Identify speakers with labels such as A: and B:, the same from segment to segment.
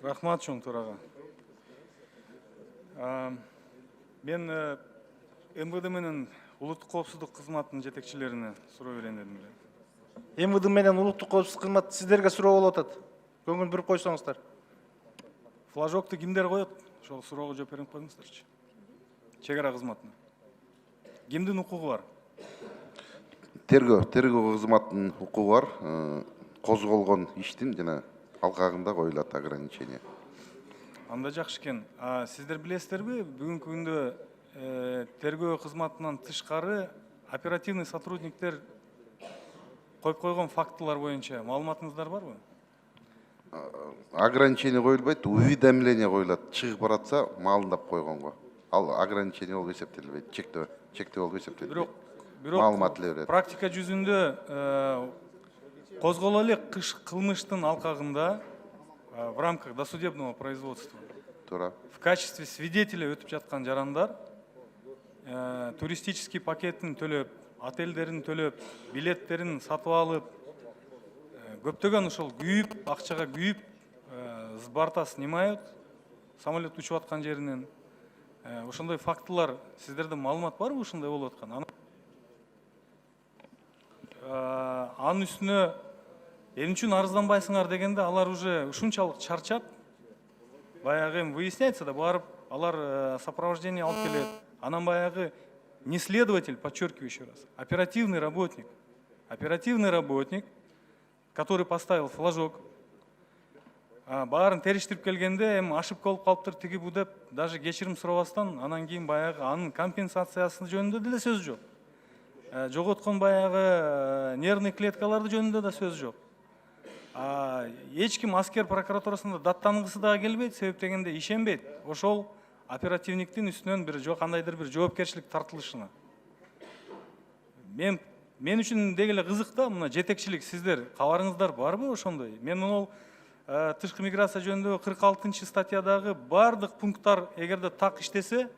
A: Рахмат чоң төраға. Мен МВД менен улуттук коопсуздук кызматынын жетекчилерине суроо берейин дедим эле.
B: МВД менен улуттук коопсуздук кызматы сиздерге суроо болуп атат. Көңүл буруп койсоңуздар.
A: Флажокту кимдер коет? Ошол суроого жооп берип коюңуздарчы. Чек ара кызматына. Кимдин укугу бар?
C: Тергөө кызматынын укугу бар. Козголгон иштин жана алкагында коюлат ограничение.
A: Анда жакшы экен. Сиздер билесиздерби, бүгүнкү күндө тергөө кызматынан тышкары оперативный сотрудниктер коюп койгон фактылар боюнча маалыматыңыздар барбы?
C: Ограничение коюлбайт, уведомление коюлат. Чыгып баратса маалымдап койгонго. Ал ограничение болуп эсептелбейт, чектөө болуп эсептелбейт.
A: Бирок
C: маалымат эле берет.
A: Практика жүзүндө козголо эле кылмыштын алкагында в рамках досудебного производства
C: Туура.
A: в качестве свидетеля өтүп жаткан жарандар туристический пакетин төлөп, отельдерин төлөп, билеттерин сатып алып, көптөгөн ошол күйүп, акчага күйүп, с борта снимают, самолет учуп аткан жеринен. Ошондой фактылар сиздерде маалымат барбы ушундай болуп аткан? Анын үстүнө эмне үчүн арызданбайсыңар дегенде алар уже ушунчалык чарчап, баягы выясняется да барып, алар сопровождение алып келет. Анан баягы не следователь, подчеркиваю еще раз, оперативный работник, который поставил флажок, баарын териштирип келгенде эми ошибка болуп калыптыр тиги бу деп даже кечирим сурабастан анан кийин баягы анын компенсациясы жөнүндө деле сөз жок. Жоготкон баягы нервный клеткаларды жөнүндө да сөз жок. Эч ким аскер прокуратурасында даттангысы дагы келбейт, себеп дегенде ишенбейт. Ошол оперативниктин үстүнөн бир кандайдыр бир жоопкерчилик тартылышына. Мен үчүн деги эле кызык да, мына жетекчилик сиздер кабарыңыздар барбы ошондой? Мен могул тышкы миграция жөнүндө 46-статьядагы бардык пункттар эгерде так иштесе,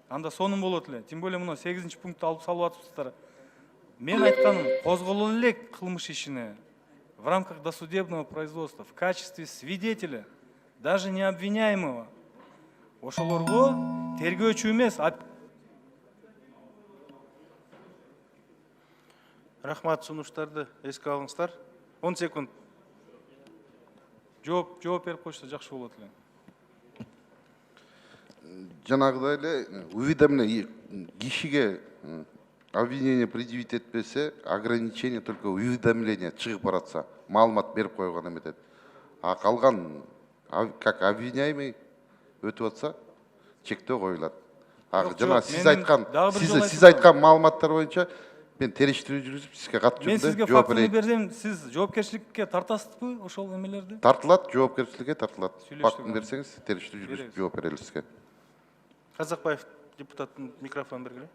A: анда сонун болот эле. Тем более мына 8-пунктты алып салып атыпсыздар. Мен айтканым, козголо эле кылмыш ишине в рамках досудебного производства в качестве свидетеля, даже не обвиняемого. Ошолорго тергөөчү эмес.
B: Рахмат, сунуштарды эске алыңыздар. 10 секунд.
A: Жооп берип койсо жакшы болот эле.
C: Жанагыдай эле уведомление кишиге обвинение предъявить этпесе, ограничение только уведомление чыгып баратса, маалымат берип койгон эметет. А калган как обвиняемый өтүп атса, чектөө коюлат. Жана сиз айткан маалыматтар боюнча мен териштирүү жүргүзүп сизге кат
A: Мен сизге фактыны берсем, сиз жоопкерчиликке тартасызбы ошол эмелерди?
C: Тартылат, жоопкерчиликке тартылат. Фактын берсеңиз, териштирүү жүргүзүп жооп берели сизге.
B: Казакбаев депутаттын микрофон бергиле.